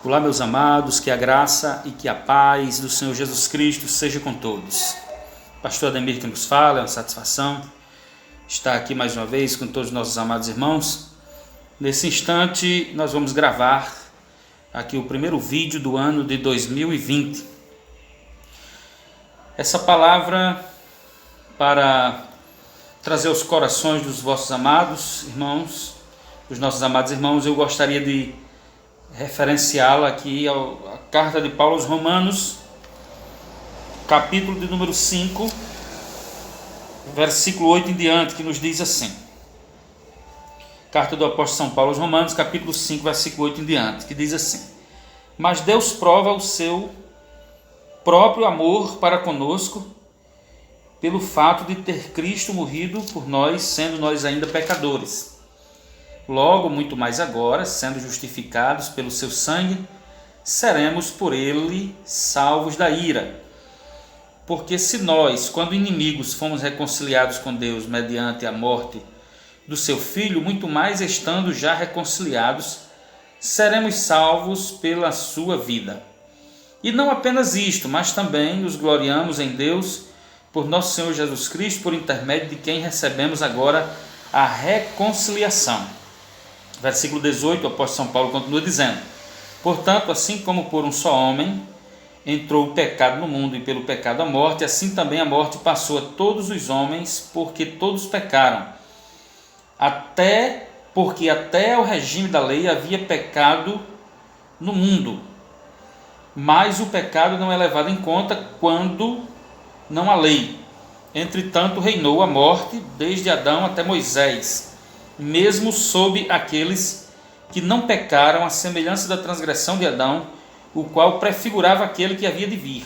Olá, meus amados, que a graça e que a paz do Senhor Jesus Cristo seja com todos. Pastor Ademir que nos fala, é uma satisfação estar aqui mais uma vez com todos os nossos amados irmãos. Nesse instante, nós vamos gravar aqui o primeiro vídeo do ano de 2020. Essa palavra para trazer aos corações dos vossos amados irmãos, dos nossos amados irmãos, eu gostaria de referenciá-la aqui à carta de Paulo aos Romanos, capítulo de número 5, versículo 8 em diante, que nos diz assim. Carta do apóstolo São Paulo aos Romanos, capítulo 5, versículo 8 em diante, que diz assim: Mas Deus prova o seu próprio amor para conosco, pelo fato de ter Cristo morrido por nós, sendo nós ainda pecadores. Logo, muito mais agora, sendo justificados pelo seu sangue, seremos por ele salvos da ira. Porque se nós, quando inimigos, fomos reconciliados com Deus mediante a morte do seu Filho, muito mais estando já reconciliados, seremos salvos pela sua vida. E não apenas isto, mas também nos gloriamos em Deus, por nosso Senhor Jesus Cristo, por intermédio de quem recebemos agora a reconciliação. Versículo 18, o apóstolo São Paulo continua dizendo: Portanto, assim como por um só homem entrou o pecado no mundo e pelo pecado a morte, assim também a morte passou a todos os homens, porque todos pecaram. Porque até o regime da lei havia pecado no mundo, mas o pecado não é levado em conta quando não há lei. Entretanto, reinou a morte desde Adão até Moisés, mesmo sob aqueles que não pecaram, à semelhança da transgressão de Adão, o qual prefigurava aquele que havia de vir.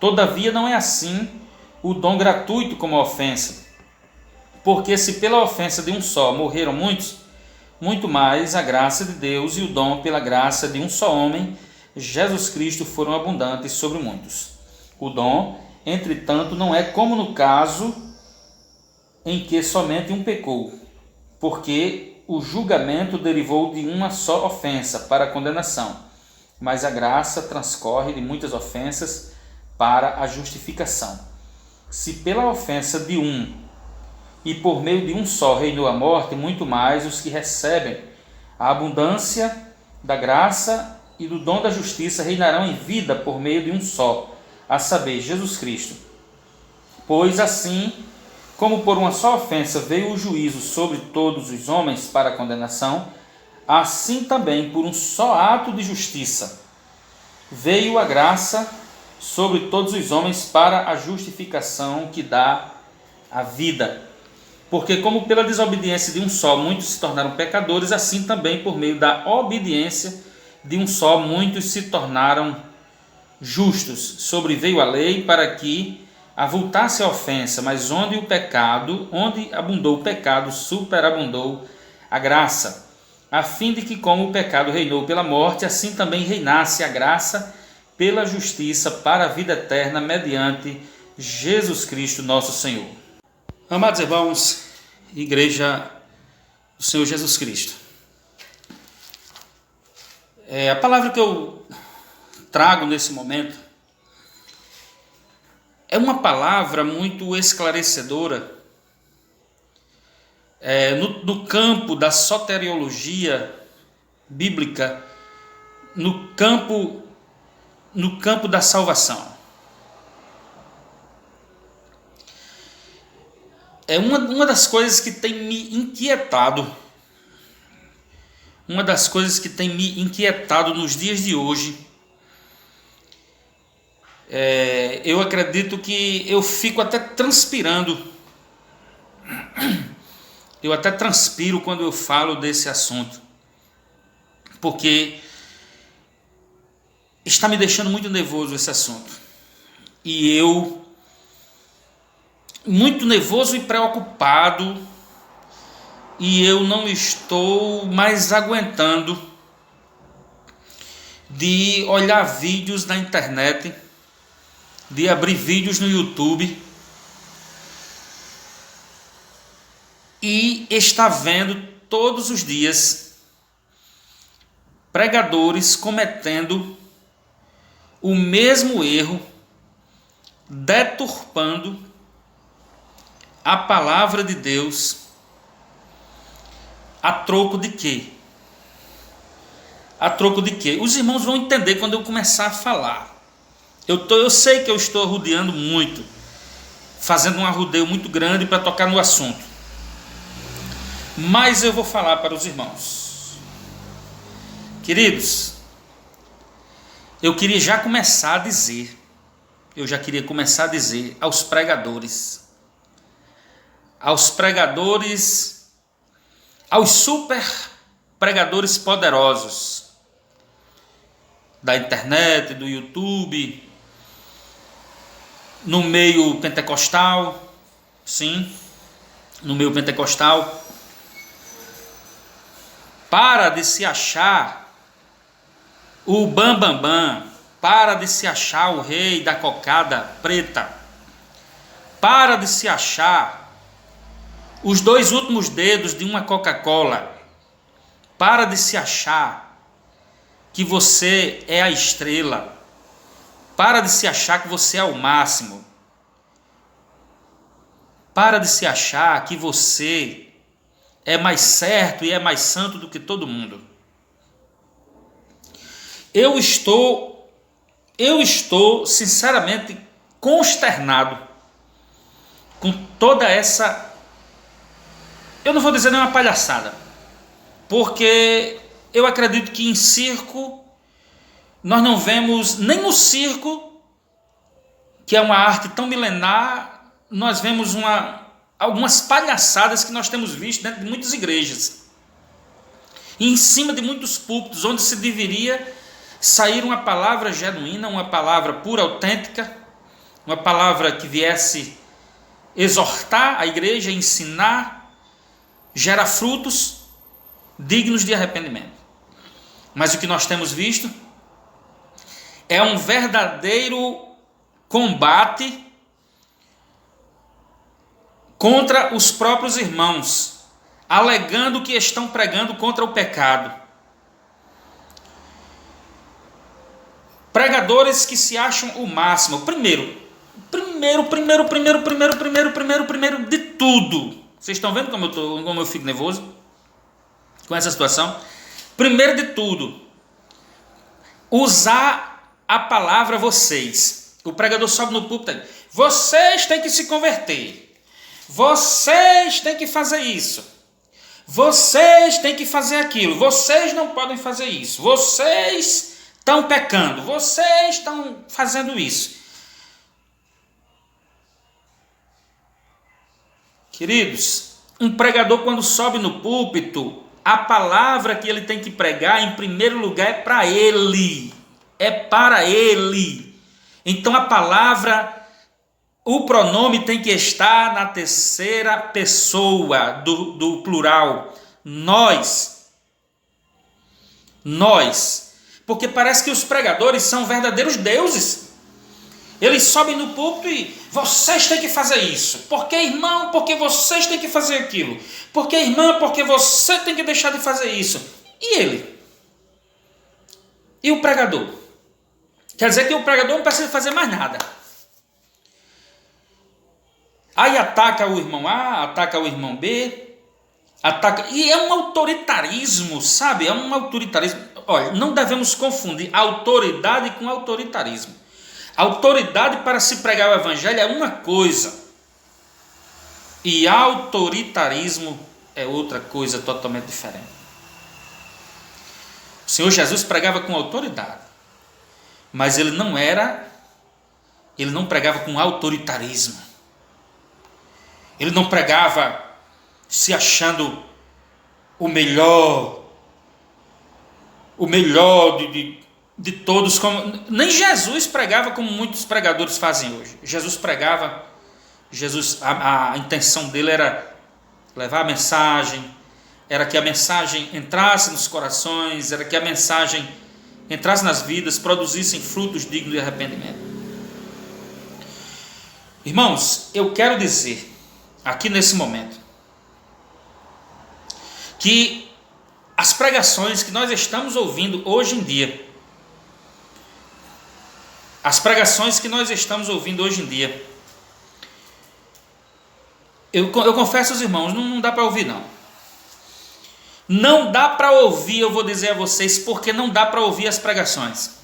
Todavia não é assim o dom gratuito como a ofensa. Porque se pela ofensa de um só morreram muitos, muito mais a graça de Deus e o dom pela graça de um só homem, Jesus Cristo, foram abundantes sobre muitos. O dom, entretanto, não é como no caso em que somente um pecou, porque o julgamento derivou de uma só ofensa para a condenação, mas a graça transcorre de muitas ofensas para a justificação. Se pela ofensa de um e por meio de um só reinou a morte, muito mais os que recebem a abundância da graça e do dom da justiça reinarão em vida por meio de um só, a saber, Jesus Cristo. Pois assim, como por uma só ofensa veio o juízo sobre todos os homens para a condenação, assim também por um só ato de justiça veio a graça sobre todos os homens para a justificação que dá a vida. Porque como pela desobediência de um só muitos se tornaram pecadores, assim também por meio da obediência de um só muitos se tornaram justos. Sobreveio a lei para que avultasse a ofensa, mas onde abundou o pecado, superabundou a graça, a fim de que, como o pecado reinou pela morte, assim também reinasse a graça pela justiça para a vida eterna, mediante Jesus Cristo nosso Senhor. Amados irmãos, Igreja do Senhor Jesus Cristo, a palavra que eu trago nesse momento é uma palavra muito esclarecedora no campo da soteriologia bíblica, no campo da salvação. É uma das coisas que tem me inquietado, nos dias de hoje. Eu acredito que eu fico até transpirando. Eu até transpiro quando eu falo desse assunto, porque está me deixando muito nervoso esse assunto. E eu, muito nervoso e preocupado, e eu não estou mais aguentando de olhar vídeos na internet, de abrir vídeos no YouTube e está vendo todos os dias pregadores cometendo o mesmo erro, deturpando a palavra de Deus, a troco de quê? A troco de quê? Os irmãos vão entender quando eu começar a falar. Eu sei que eu estou arrodeando muito, fazendo um arrodeio muito grande para tocar no assunto, mas eu vou falar para os irmãos. Queridos, eu queria já começar a dizer aos pregadores, aos super pregadores poderosos da internet, do YouTube, no meio pentecostal, sim, no meio pentecostal, para de se achar o bambambam, para de se achar o rei da cocada preta, para de se achar os 2 últimos dedos de uma Coca-Cola, para de se achar que você é a estrela, para de se achar que você é o máximo, para de se achar que você é mais certo e é mais santo do que todo mundo. Eu estou sinceramente consternado com toda essa, eu não vou dizer nenhuma palhaçada, porque eu acredito que em circo nós não vemos, nem no circo, que é uma arte tão milenar, nós vemos algumas palhaçadas que nós temos visto dentro de muitas igrejas e em cima de muitos púlpitos, onde se deveria sair uma palavra genuína, uma palavra pura, autêntica, uma palavra que viesse exortar a igreja, ensinar, gerar frutos dignos de arrependimento. Mas o que nós temos visto é um verdadeiro combate contra os próprios irmãos, alegando que estão pregando contra o pecado. Pregadores que se acham o máximo. Primeiro de tudo. Vocês estão vendo como eu fico nervoso com essa situação? Primeiro de tudo, usar a palavra vocês. O pregador sobe no púlpito e diz: vocês têm que se converter. Vocês têm que fazer isso. Vocês têm que fazer aquilo. Vocês não podem fazer isso. Vocês estão pecando, vocês estão fazendo isso. Queridos, um pregador quando sobe no púlpito, a palavra que ele tem que pregar, em primeiro lugar, é para ele. É para ele. Então a palavra, o pronome tem que estar na terceira pessoa do plural. Nós. Porque parece que os pregadores são verdadeiros deuses. Eles sobem no púlpito e vocês têm que fazer isso. Porque irmão, porque vocês têm que fazer aquilo. Porque irmã, porque você tem que deixar de fazer isso. E ele? E o pregador? Quer dizer que o pregador não precisa fazer mais nada. Aí ataca o irmão A, ataca o irmão B, ataca. E é um autoritarismo, sabe? É um autoritarismo. Olha, não devemos confundir autoridade com autoritarismo. Autoridade para se pregar o evangelho é uma coisa, e autoritarismo é outra coisa totalmente diferente. O Senhor Jesus pregava com autoridade, mas ele não pregava com autoritarismo. Ele não pregava se achando o melhor de todos. Nem Jesus pregava como muitos pregadores fazem hoje. Jesus pregava, a intenção dele era levar a mensagem, era que a mensagem entrasse nos corações, era que a mensagem entrasse nas vidas, produzissem frutos dignos de arrependimento. Irmãos, eu quero dizer aqui nesse momento que a as pregações que nós estamos ouvindo hoje em dia. As pregações que nós estamos ouvindo hoje em dia. Eu confesso aos irmãos, não dá para ouvir não. Não dá para ouvir, eu vou dizer a vocês, porque não dá para ouvir as pregações.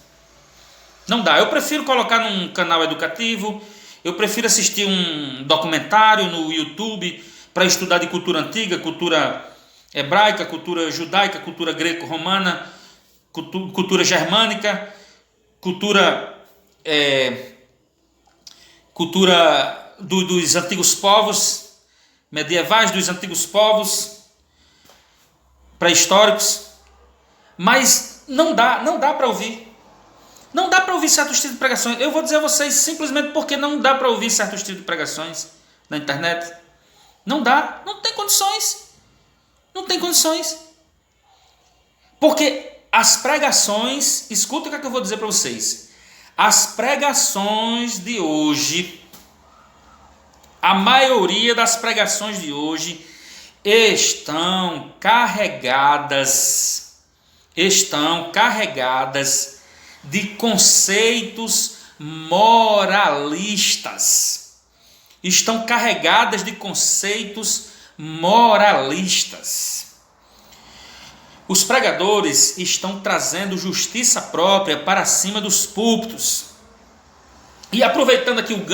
Não dá. Eu prefiro colocar num canal educativo, eu prefiro assistir um documentário no YouTube para estudar de cultura antiga, cultura hebraica, cultura judaica, cultura greco-romana, cultura germânica, cultura dos antigos povos, medievais, dos antigos povos, pré-históricos, mas não dá para ouvir. Não dá para ouvir certos tipos de pregações. Eu vou dizer a vocês simplesmente porque não dá para ouvir certos tipos de pregações na internet. Não dá, não tem condições. Não tem condições. Porque as pregações, escuta o que eu vou dizer para vocês. As pregações de hoje, a maioria das pregações de hoje estão carregadas de conceitos moralistas. Estão carregadas de conceitos moralistas. Os pregadores estão trazendo justiça própria para cima dos púlpitos. E aproveitando aqui o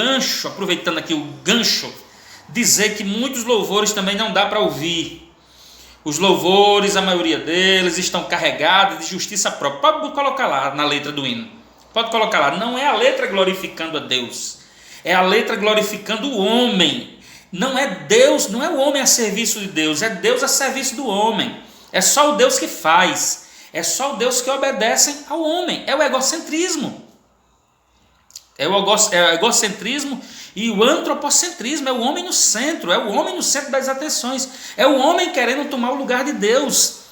gancho, dizer que muitos louvores também não dá para ouvir. Os louvores, a maioria deles, estão carregados de justiça própria. Pode colocar lá na letra do hino. Pode colocar lá. Não é a letra glorificando a Deus. É a letra glorificando o homem. Não é Deus, não é o homem a serviço de Deus. É Deus a serviço do homem. É só o Deus que faz. É só o Deus que obedece ao homem. É o egocentrismo. É o egocentrismo e o antropocentrismo. É o homem no centro. É o homem no centro das atenções. É o homem querendo tomar o lugar de Deus.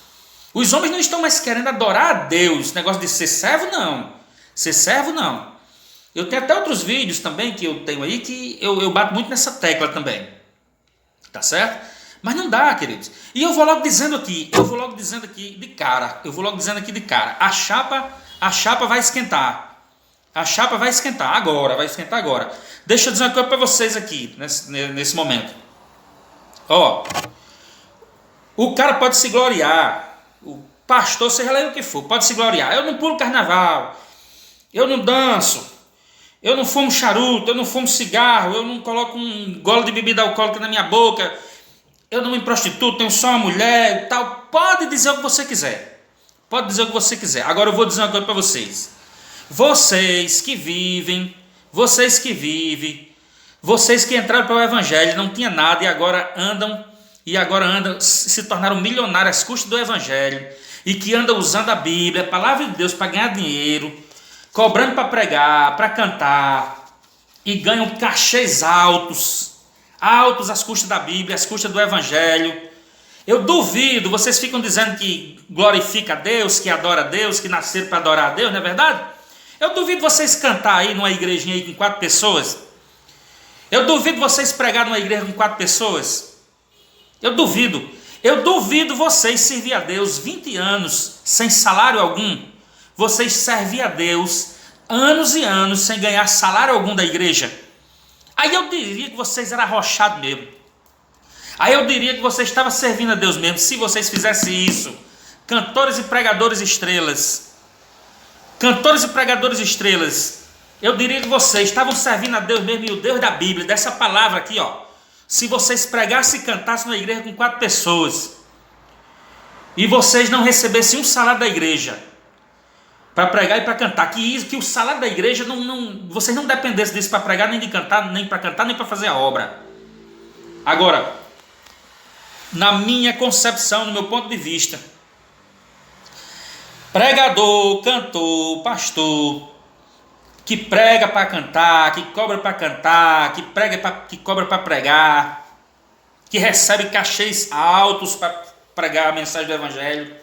Os homens não estão mais querendo adorar a Deus. Negócio de ser servo, não. Ser servo, não. Eu tenho até outros vídeos também que eu tenho aí que eu bato muito nessa tecla também. Tá certo? Mas não dá, queridos. E eu vou logo dizendo aqui de cara. A chapa vai esquentar. A chapa vai esquentar agora, Deixa eu dizer uma coisa para vocês aqui, nesse momento. Ó, o cara pode se gloriar, o pastor, seja lá o que for, pode se gloriar. Eu não pulo carnaval, eu não danço, eu não fumo charuto, eu não fumo cigarro, eu não coloco um gole de bebida alcoólica na minha boca, eu não me prostituo, tenho só uma mulher e tal. Pode dizer o que você quiser. Agora eu vou dizer uma coisa para vocês. Vocês que vivem, vocês que entraram para o evangelho, não tinha nada e agora andam, se tornaram milionários às custas do evangelho, e que andam usando a Bíblia, a palavra de Deus para ganhar dinheiro, cobrando para pregar, para cantar, e ganham cachês altos às custas da Bíblia, às custas do evangelho. Eu duvido, vocês ficam dizendo que glorifica a Deus, que adora a Deus, que nasceram para adorar a Deus, não é verdade? Eu duvido vocês cantar aí numa igrejinha aí com 4 pessoas. Eu duvido vocês pregar numa igreja com 4 pessoas. Eu duvido vocês servir a Deus 20 anos sem salário algum. Vocês servir a Deus anos e anos sem ganhar salário algum da igreja. Aí eu diria que vocês eram arrochados mesmo. Aí eu diria que vocês estavam servindo a Deus mesmo, se vocês fizessem isso. Cantores e pregadores estrelas, eu diria que vocês estavam servindo a Deus mesmo, e o Deus da Bíblia, dessa palavra aqui, ó. Se vocês pregassem e cantassem na igreja com 4 pessoas, e vocês não recebessem um salário da igreja, para pregar e para cantar, que o salário da igreja, vocês não dependessem disso para pregar, nem de cantar, nem para cantar, nem para fazer a obra. Agora, na minha concepção, no meu ponto de vista, pregador, cantor, pastor, que prega para cantar, que cobra para cantar, que cobra para pregar, que recebe cachês altos para pregar a mensagem do evangelho,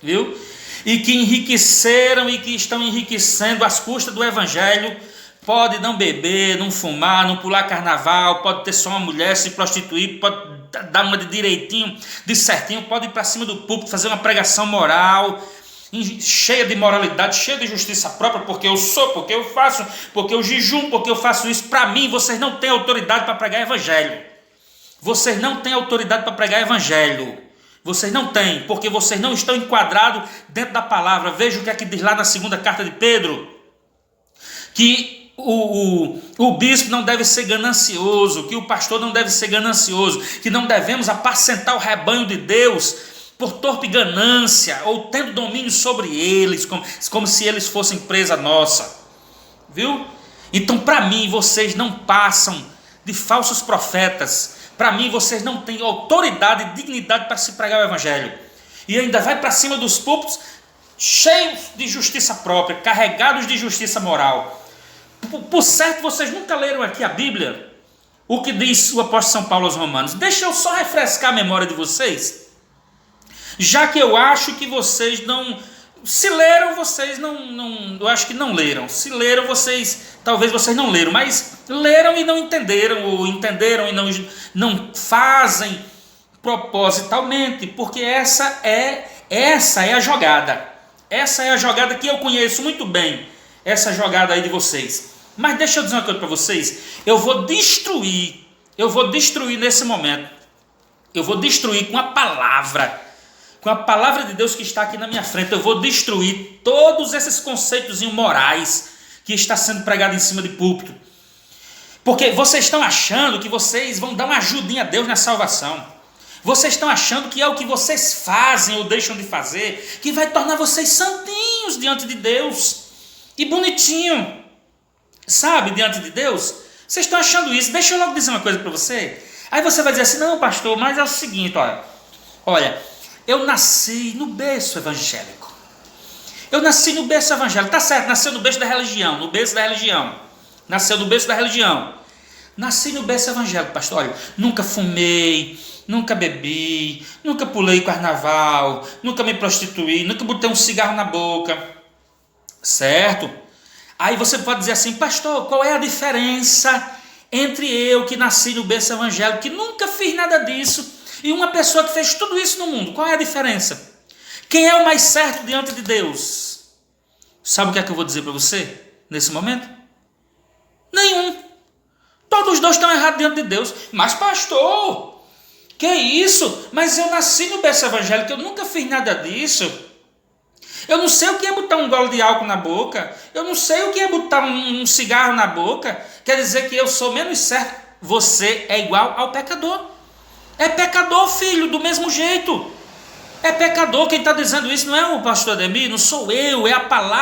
viu? E que enriqueceram e que estão enriquecendo às custas do evangelho, pode não beber, não fumar, não pular carnaval, pode ter só uma mulher, se prostituir, pode dar uma de direitinho, de certinho, pode ir para cima do púlpito, fazer uma pregação moral, cheia de moralidade, cheia de justiça própria, porque eu sou, porque eu faço, porque eu jejuo, porque eu faço isso. Para mim, vocês não têm autoridade para pregar evangelho. Vocês não têm autoridade para pregar evangelho. Vocês não têm, porque vocês não estão enquadrados dentro da palavra. Veja o que é que diz lá na segunda carta de Pedro, que o bispo não deve ser ganancioso, que o pastor não deve ser ganancioso, que não devemos apacentar o rebanho de Deus por torpe ganância, ou tendo domínio sobre eles, como se eles fossem presa nossa. Viu? Então, para mim, vocês não passam de falsos profetas. Para mim, vocês não têm autoridade e dignidade para se pregar o evangelho. E ainda vai para cima dos púlpitos, cheios de justiça própria, carregados de justiça moral. Por certo, vocês nunca leram aqui a Bíblia, o que diz o apóstolo São Paulo aos Romanos. Deixa eu só refrescar a memória de vocês, já que eu acho que vocês não... Se leram, vocês não... Eu acho que não leram. Se leram, talvez vocês não leram, mas leram e não entenderam, ou entenderam e não fazem propositalmente, porque essa é a jogada. Essa é a jogada que eu conheço muito bem, essa jogada aí de vocês. Mas deixa eu dizer uma coisa para vocês, eu vou destruir nesse momento, eu vou destruir com a palavra de Deus que está aqui na minha frente, eu vou destruir todos esses conceitos morais que está sendo pregado em cima de púlpito. Porque vocês estão achando que vocês vão dar uma ajudinha a Deus na salvação. Vocês estão achando que é o que vocês fazem ou deixam de fazer que vai tornar vocês santinhos diante de Deus. E bonitinho, sabe, diante de Deus. Vocês estão achando isso. Deixa eu logo dizer uma coisa para você. Aí você vai dizer assim, não pastor, mas é o seguinte, olha, eu nasci no berço evangélico. Eu nasci no berço evangélico. Tá certo, nasceu no berço da religião. Nasceu no berço da religião. Nasci no berço evangélico, pastor. Olha, nunca fumei, nunca bebi, nunca pulei carnaval, nunca me prostituí, nunca botei um cigarro na boca. Certo? Aí você pode dizer assim, pastor, qual é a diferença entre eu que nasci no berço evangélico, que nunca fiz nada disso, e uma pessoa que fez tudo isso no mundo? Qual é a diferença? Quem é o mais certo diante de Deus? Sabe o que é que eu vou dizer para você nesse momento? Nenhum. Todos os dois estão errados diante de Deus. Mas pastor, que isso? Mas eu nasci no berço evangélico, eu nunca fiz nada disso. Eu não sei o que é botar um gole de álcool na boca. Eu não sei o que é botar um cigarro na boca. Quer dizer que eu sou menos certo. Você é igual ao pecador. É pecador, filho, do mesmo jeito. É pecador. Quem está dizendo isso não é o pastor Ademir, não sou eu, é a palavra.